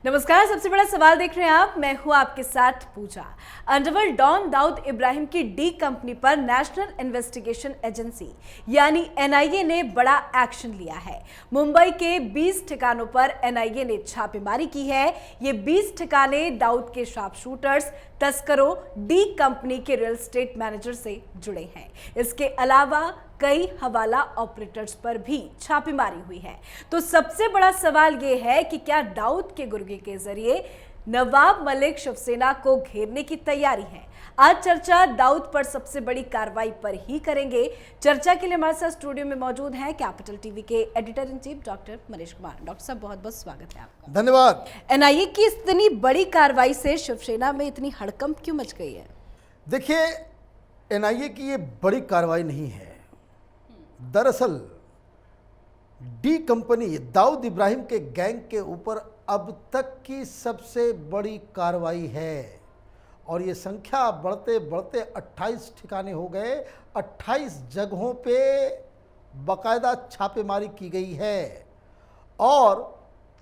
नमस्कार। सबसे बड़ा सवाल देख रहे हैं आप, मैं हूं आपके साथ पूजा। अंडरवर्ल्ड डॉन दाऊद इब्राहिम की डी कंपनी पर नेशनल इन्वेस्टिगेशन एजेंसी यानी एनआईए ने बड़ा एक्शन लिया है। मुंबई के 20 ठिकानों पर एनआईए ने छापेमारी की है। ये 20 ठिकाने दाऊद के शार्प शूटर्स, तस्करों, डी कंपनी के रियल एस्टेट मैनेजर से जुड़े हैं। इसके अलावा कई हवाला ऑपरेटर्स पर भी छापेमारी हुई है। तो सबसे बड़ा सवाल यह है कि क्या दाऊद के गुर्गे के जरिए नवाब मलिक शिवसेना को घेरने की तैयारी है। आज चर्चा दाऊद पर सबसे बड़ी कार्रवाई पर ही करेंगे। चर्चा के लिए हमारे साथ स्टूडियो में मौजूद हैं कैपिटल टीवी के editor in chief doctor Manish Kumar. Doctor साहब, बहुत बहुत स्वागत है आपका। धन्यवाद। एनआईए की इतनी बड़ी कार्रवाई से शिवसेना में इतनी हड़कंप क्यों मच गई है? देखिए, एनआईए की ये बड़ी कार्रवाई नहीं है। दरअसल डी कंपनी दाऊद इब्राहिम के गैंग के ऊपर अब तक की सबसे बड़ी कार्रवाई है और ये संख्या बढ़ते बढ़ते 28 ठिकाने हो गए। 28 जगहों पे बाकायदा छापेमारी की गई है और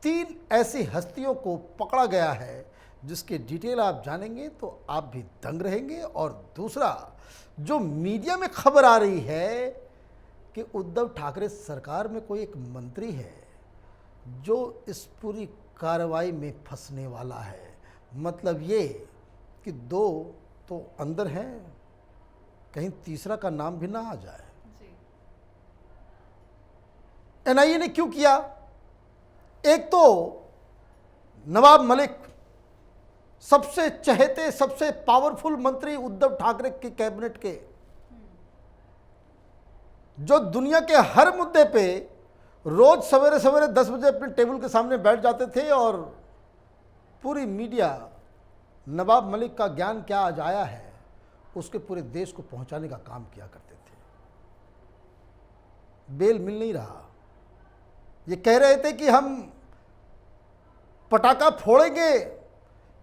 3 ऐसी हस्तियों को पकड़ा गया है जिसके डिटेल आप जानेंगे तो आप भी दंग रहेंगे। और दूसरा, जो मीडिया में खबर आ रही है कि उद्धव ठाकरे सरकार में कोई एक मंत्री है जो इस पूरी कार्रवाई में फंसने वाला है। मतलब ये कि 2 तो अंदर हैं, कहीं तीसरा का नाम भी ना आ जाए। एनआईए ने क्यों किया? एक तो नवाब मलिक सबसे चहेते, सबसे पावरफुल मंत्री उद्धव ठाकरे के कैबिनेट के, जो दुनिया के हर मुद्दे पे रोज सवेरे सवेरे 10 बजे अपने टेबल के सामने बैठ जाते थे और पूरी मीडिया नवाब मलिक का ज्ञान क्या आज आया है उसके पूरे देश को पहुंचाने का काम किया करते थे। बेल मिल नहीं रहा। ये कह रहे थे कि हम पटाखा फोड़ेंगे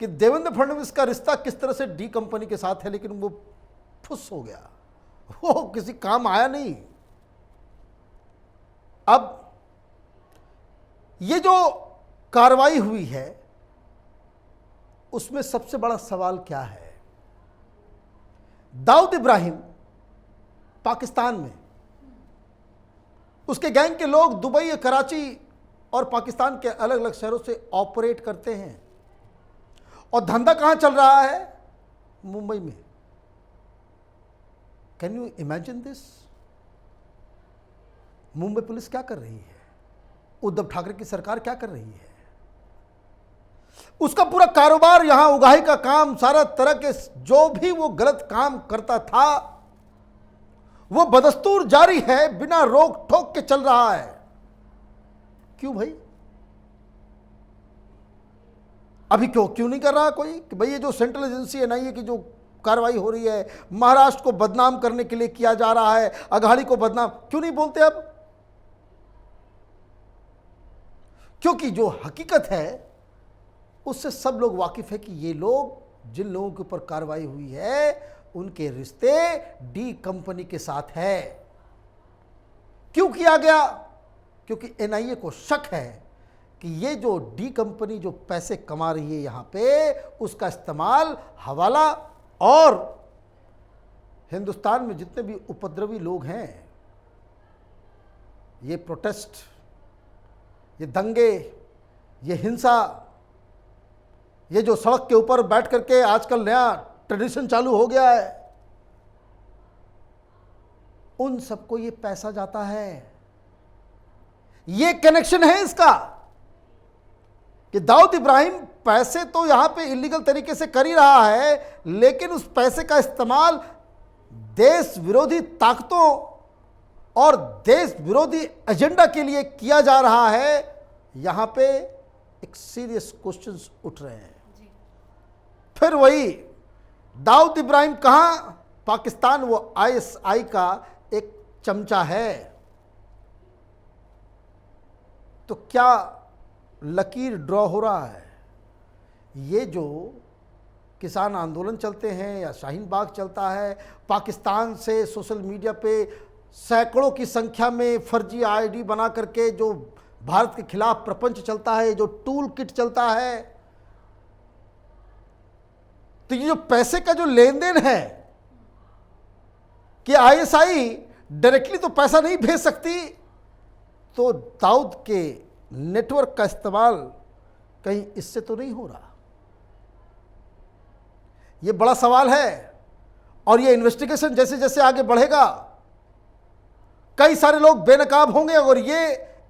कि देवेंद्र फडणवीस का रिश्ता किस तरह से डी कंपनी के साथ है, लेकिन वो फुस हो गया, वो किसी काम आया नहीं। अब ये जो कार्रवाई हुई है उसमें सबसे बड़ा सवाल क्या है? दाऊद इब्राहिम पाकिस्तान में, उसके गैंग के लोग दुबई, कराची और पाकिस्तान के अलग अलग शहरों से ऑपरेट करते हैं और धंधा कहां चल रहा है? मुंबई में। Can you imagine this? Mumbai police क्या कर रही है? उद्धव ठाकरे की सरकार क्या कर रही है? उसका पूरा कारोबार, यहां उगाही का काम, सारा तरह के जो भी वो गलत काम करता था वो बदस्तूर जारी है, बिना रोक टोक के चल रहा है। क्यों भाई? अभी क्यों नहीं कर रहा कोई कि भाई ये जो सेंट्रल एजेंसी एनआईए की जो कार्रवाई हो रही है, महाराष्ट्र को बदनाम करने के लिए किया जा रहा है, अघाड़ी को बदनाम, क्यों नहीं बोलते अब? क्योंकि जो हकीकत है उससे सब लोग वाकिफ है कि ये लोग, जिन लोगों के ऊपर कार्रवाई हुई है, उनके रिश्ते डी कंपनी के साथ है। क्यों किया गया? क्योंकि एनआईए को शक है कि ये जो डी कंपनी जो पैसे कमा रही है यहां पे, उसका इस्तेमाल हवाला और हिंदुस्तान में जितने भी उपद्रवी लोग हैं, ये प्रोटेस्ट, ये दंगे, ये हिंसा, ये जो सड़क के ऊपर बैठ करके आजकल नया ट्रेडिशन चालू हो गया है, उन सबको ये पैसा जाता है। ये कनेक्शन है इसका कि दाऊद इब्राहिम पैसे तो यहां पे इलीगल तरीके से कर ही रहा है, लेकिन उस पैसे का इस्तेमाल देश विरोधी ताकतों और देश विरोधी एजेंडा के लिए किया जा रहा है। यहां पे एक सीरियस क्वेश्चंस उठ रहे हैं। फिर वही दाऊद इब्राहिम कहां? पाकिस्तान, वो आईएसआई का एक चमचा है। तो क्या लकीर ड्रॉ हो रहा है? ये जो किसान आंदोलन चलते हैं या शाहीन बाग चलता है, पाकिस्तान से सोशल मीडिया पे सैकड़ों की संख्या में फर्जी आईडी बना करके जो भारत के खिलाफ प्रपंच चलता है, जो टूल किट चलता है, तो ये जो पैसे का जो लेन देन है कि आईएसआई डायरेक्टली तो पैसा नहीं भेज सकती, तो दाऊद के नेटवर्क का इस्तेमाल कहीं इससे तो नहीं हो रहा। ये बड़ा सवाल है और ये इन्वेस्टिगेशन जैसे जैसे आगे बढ़ेगा कई सारे लोग बेनकाब होंगे और ये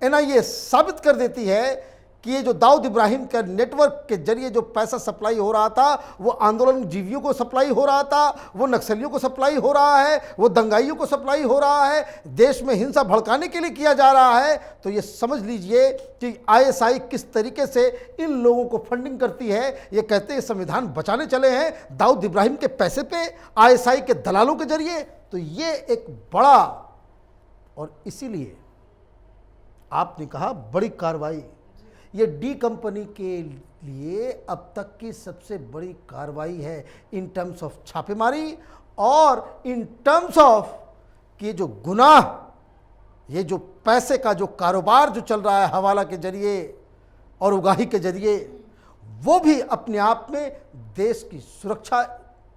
एनआईए साबित कर देती है कि ये जो दाऊद इब्राहिम का नेटवर्क के जरिए जो पैसा सप्लाई हो रहा था, वो आंदोलन जीवियों को सप्लाई हो रहा था, वो नक्सलियों को सप्लाई हो रहा है, वो दंगाइयों को सप्लाई हो रहा है, देश में हिंसा भड़काने के लिए किया जा रहा है। तो ये समझ लीजिए कि आईएसआई किस तरीके से इन लोगों को फंडिंग करती है। ये कहते हैं संविधान बचाने चले हैं दाऊद इब्राहिम के पैसे पे, आईएसआई के दलालों के जरिए। तो ये एक बड़ा, और इसीलिए आपने कहा बड़ी कार्रवाई, ये डी कंपनी के लिए अब तक की सबसे बड़ी कार्रवाई है इन टर्म्स ऑफ छापेमारी और इन टर्म्स ऑफ कि ये जो गुनाह, ये जो पैसे का जो कारोबार जो चल रहा है हवाला के जरिए और उगाही के जरिए, वो भी अपने आप में देश की सुरक्षा,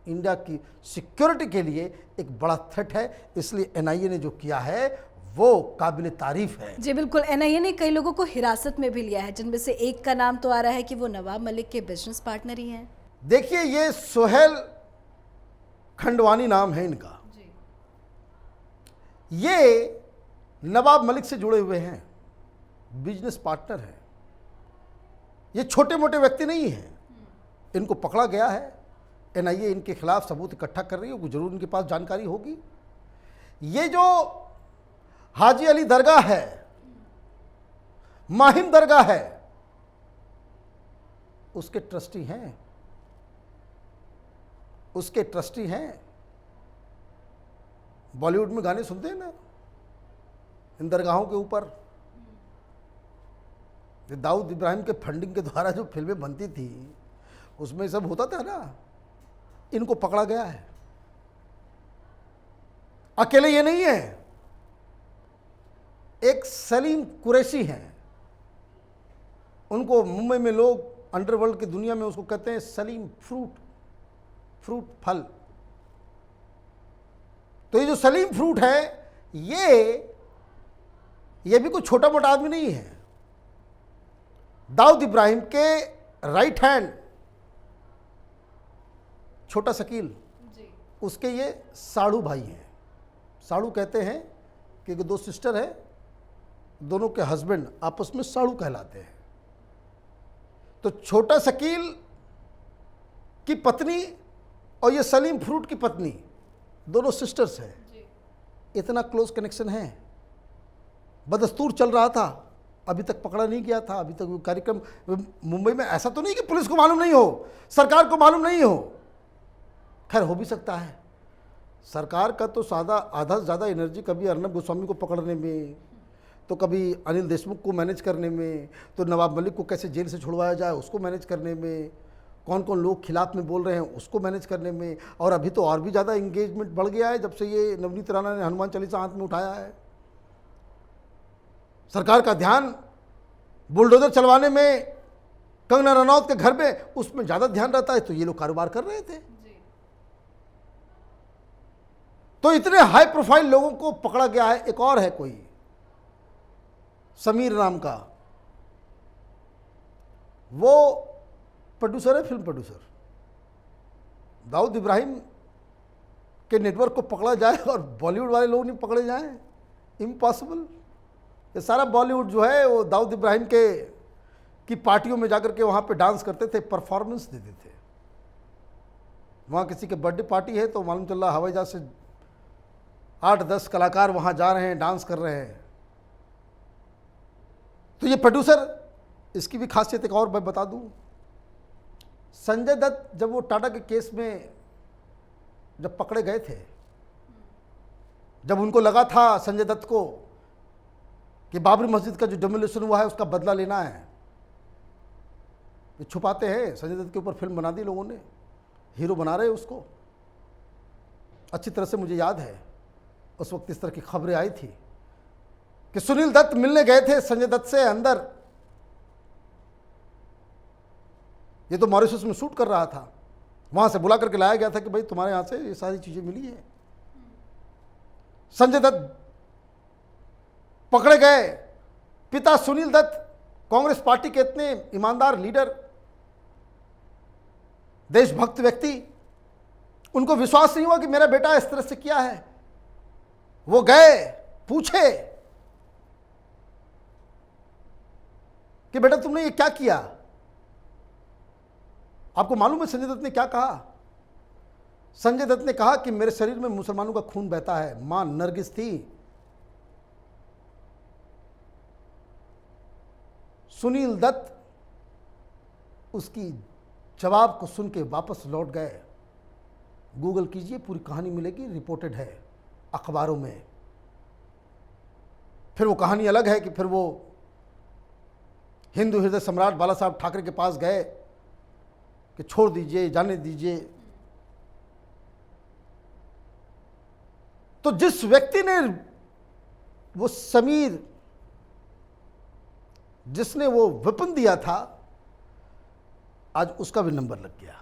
इंडिया की सिक्योरिटी के लिए एक बड़ा थ्रेट है। इसलिए एनआईए ने जो किया है वो काबिल तारीफ है। जी बिल्कुल, एनआईए ने कई लोगों को हिरासत में भी लिया है, जिनमें से एक का नाम तो आ रहा है कि वो नवाब मलिक के बिजनेस पार्टनर ही हैं। देखिए, ये सोहेल खंडवानी नाम है इनका जी। ये नवाब मलिक से जुड़े हुए हैं, बिजनेस पार्टनर हैं। ये छोटे मोटे व्यक्ति नहीं हैं। इनको पकड़ा गया है, एनआईए इनके खिलाफ सबूत इकट्ठा कर रही है, जरूर इनके पास जानकारी होगी। ये जो हाजी अली दरगाह है, माहिम दरगाह है, उसके ट्रस्टी हैं, उसके ट्रस्टी हैं। बॉलीवुड में गाने सुनते हैं ना इन दरगाहों के ऊपर। दाऊद इब्राहिम के फंडिंग के द्वारा जो फिल्में बनती थी उसमें सब होता था ना। इनको पकड़ा गया है। अकेले ये नहीं है, एक सलीम कुरैशी हैं, उनको मुंबई में लोग अंडरवर्ल्ड की दुनिया में उसको कहते हैं सलीम फ्रूट फल। तो ये जो सलीम फ्रूट है ये भी कोई छोटा मोटा आदमी नहीं है। दाऊद इब्राहिम के राइट हैंड छोटा शकील, उसके ये साड़ू भाई हैं। साड़ू कहते हैं कि दो सिस्टर है, दोनों के हस्बैंड आपस में साड़ू कहलाते हैं। तो छोटा शकील की पत्नी और ये सलीम फ्रूट की पत्नी दोनों सिस्टर्स हैं। इतना क्लोज कनेक्शन है। बदस्तूर चल रहा था, अभी तक पकड़ा नहीं गया था। अभी तक वो कार्यक्रम मुंबई में, ऐसा तो नहीं कि पुलिस को मालूम नहीं हो, सरकार को मालूम नहीं हो। खैर हो भी सकता है। सरकार का तो सादा आधा से ज़्यादा एनर्जी कभी अर्नब गोस्वामी को पकड़ने में, तो कभी अनिल देशमुख को मैनेज करने में, तो नवाब मलिक को कैसे जेल से छुड़वाया जाए उसको मैनेज करने में, कौन कौन लोग खिलाफ में बोल रहे हैं उसको मैनेज करने में। और अभी तो और भी ज़्यादा इंगेजमेंट बढ़ गया है जब से ये नवनीत राणा ने हनुमान चालीसा हाथ में उठाया है। सरकार का ध्यान बुलडोजर चलवाने में, कंगना रनौत के घर में, उसमें ज़्यादा ध्यान रहता है। तो ये लोग कारोबार कर रहे थे। तो इतने हाई प्रोफाइल लोगों को पकड़ा गया है। एक और है कोई समीर नाम का, वो प्रोड्यूसर है, फिल्म प्रोड्यूसर। दाऊद इब्राहिम के नेटवर्क को पकड़ा जाए और बॉलीवुड वाले लोग नहीं पकड़े जाएं, इम्पॉसिबल। ये सारा बॉलीवुड जो है वो दाऊद इब्राहिम की पार्टियों में जाकर के वहाँ पे डांस करते थे, परफॉर्मेंस देते थे। वहाँ किसी के बर्थडे पार्टी है तो मालूम चल रहा हवाई जहाज से 8-10 कलाकार वहाँ जा रहे हैं, डांस कर रहे हैं। तो ये प्रोड्यूसर, इसकी भी खासियत एक और मैं बता दूं। संजय दत्त जब वो टाटा के केस में जब पकड़े गए थे, जब उनको लगा था संजय दत्त को कि बाबरी मस्जिद का जो डिमोलिशन हुआ है उसका बदला लेना है, ये छुपाते हैं। संजय दत्त के ऊपर फिल्म बना दी लोगों ने, हीरो बना रहे उसको। अच्छी तरह से मुझे याद है उस वक्त इस तरह की खबरें आई थी कि सुनील दत्त मिलने गए थे संजय दत्त से अंदर, ये तो मॉरिशस में शूट कर रहा था, वहां से बुला करके लाया गया था कि भाई तुम्हारे यहां से ये सारी चीजें मिली है। संजय दत्त पकड़े गए। पिता सुनील दत्त कांग्रेस पार्टी के इतने ईमानदार लीडर, देशभक्त व्यक्ति, उनको विश्वास नहीं हुआ कि मेरा बेटा इस तरह से किया है। वो गए, पूछे कि बेटा तुमने ये क्या किया। आपको मालूम है संजय दत्त ने क्या कहा? संजय दत्त ने कहा कि मेरे शरीर में मुसलमानों का खून बहता है। मां नरगिस थी। सुनील दत्त उसकी जवाब को सुन के वापस लौट गए। गूगल कीजिए, पूरी कहानी मिलेगी, रिपोर्टेड है अखबारों में। फिर वो कहानी अलग है कि फिर वो हिंदू हृदय सम्राट बाला साहब ठाकरे के पास गए कि छोड़ दीजिए, जाने दीजिए। तो जिस व्यक्ति ने वो समीर, जिसने वो वेपन दिया था, आज उसका भी नंबर लग गया।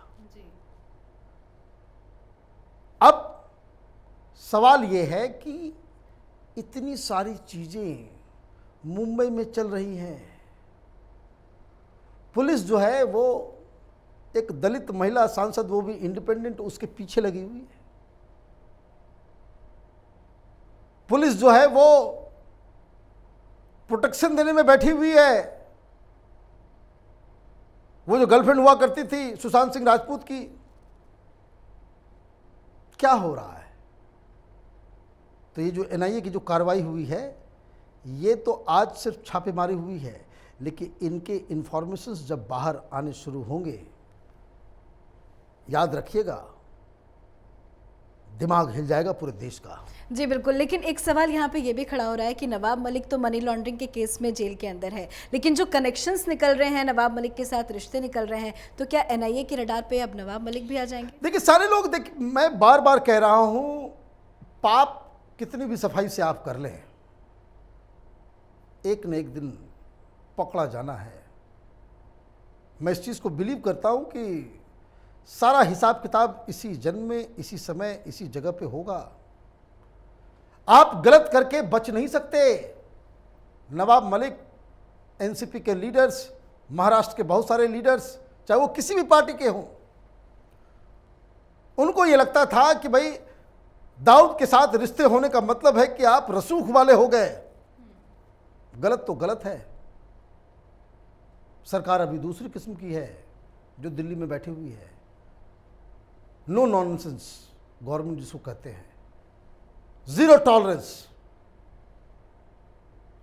अब सवाल ये है कि इतनी सारी चीजें मुंबई में चल रही हैं। पुलिस जो है वो एक दलित महिला सांसद, वो भी इंडिपेंडेंट, उसके पीछे लगी हुई है। पुलिस जो है वो प्रोटेक्शन देने में बैठी हुई है। वो जो गर्लफ्रेंड हुआ करती थी सुशांत सिंह राजपूत की, क्या हो रहा है? तो ये जो एनआईए की जो कार्रवाई हुई है, ये तो आज सिर्फ छापेमारी हुई है, लेकिन इनके इंफॉर्मेशंस जब बाहर आने शुरू होंगे, याद रखिएगा, दिमाग हिल जाएगा पूरे देश का। जी बिल्कुल, लेकिन एक सवाल यहाँ पे ये भी खड़ा हो रहा है कि नवाब मलिक तो मनी लॉन्ड्रिंग के केस में जेल के अंदर है, लेकिन जो कनेक्शंस निकल रहे हैं, नवाब मलिक के साथ रिश्ते निकल रहे हैं, तो क्या एनआईए के रडार पे अब नवाब मलिक भी आ जाएंगे? देखिए सारे लोग, मैं बार बार कह रहा हूं, पाप कितनी भी सफाई से आप कर लें, एक न एक दिन पकड़ा जाना है। मैं इस चीज को बिलीव करता हूं कि सारा हिसाब किताब इसी जन्म में, इसी समय, इसी जगह पे होगा। आप गलत करके बच नहीं सकते। नवाब मलिक, एनसीपी के लीडर्स, महाराष्ट्र के बहुत सारे लीडर्स, चाहे वो किसी भी पार्टी के हों, उनको ये लगता था कि भाई दाऊद के साथ रिश्ते होने का मतलब है कि आप रसूख वाले हो गए। गलत तो गलत है। सरकार अभी दूसरी किस्म की है जो दिल्ली में बैठी हुई है। नो नॉनसेंस गवर्नमेंट जिसको कहते हैं, जीरो टॉलरेंस।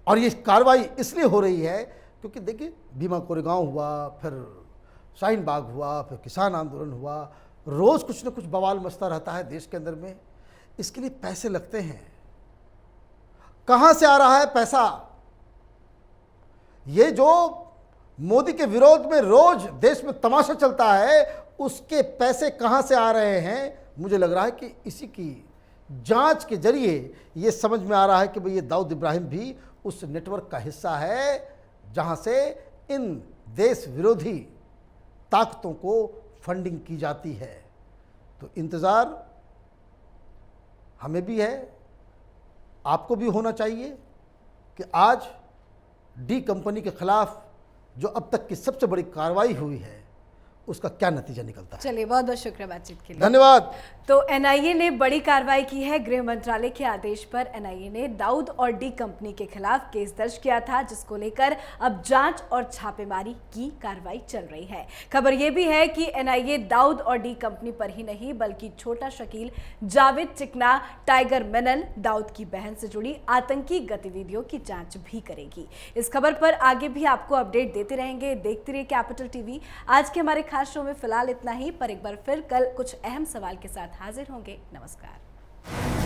और ये कार्रवाई इसलिए हो रही है क्योंकि देखिए, भीमा कोरेगांव हुआ, फिर शाहीन बाग हुआ, फिर किसान आंदोलन हुआ, रोज कुछ न कुछ बवाल मचता रहता है देश के अंदर में। इसके लिए पैसे लगते हैं। कहां से आ रहा है पैसा? ये जो मोदी के विरोध में रोज देश में तमाशा चलता है, उसके पैसे कहां से आ रहे हैं? मुझे लग रहा है कि इसी की जांच के जरिए ये समझ में आ रहा है कि भाई ये दाऊद इब्राहिम भी उस नेटवर्क का हिस्सा है जहां से इन देश विरोधी ताकतों को फंडिंग की जाती है। तो इंतज़ार हमें भी है, आपको भी होना चाहिए कि आज डी कंपनी के खिलाफ जो अब तक की सबसे बड़ी कार्रवाई हुई है, उसका क्या नतीजा निकलता है। चलिए, बहुत बहुत शुक्रिया बातचीत के लिए। धन्यवाद। तो एनआईए ने बड़ी कार्रवाई की है। गृह मंत्रालय के आदेश पर एनआईए ने दाऊद और डी कंपनी के खिलाफ केस दर्ज किया था, जिसको लेकर अब जांच और छापेमारी की कार्रवाई चल रही है। खबर यह भी है कि एनआईए दाऊद और डी कंपनी पर ही नहीं, बल्कि छोटा शकील, जावेद चिकना, टाइगर मेनन, दाऊद की बहन से जुड़ी आतंकी गतिविधियों की जांच भी करेगी। इस खबर पर आगे भी आपको अपडेट देते रहेंगे। देखते रहिए कैपिटल टीवी। आज के हमारे खास शो में फिलहाल इतना ही, पर एक बार फिर कल कुछ अहम सवाल के साथ हाजिर होंगे। नमस्कार।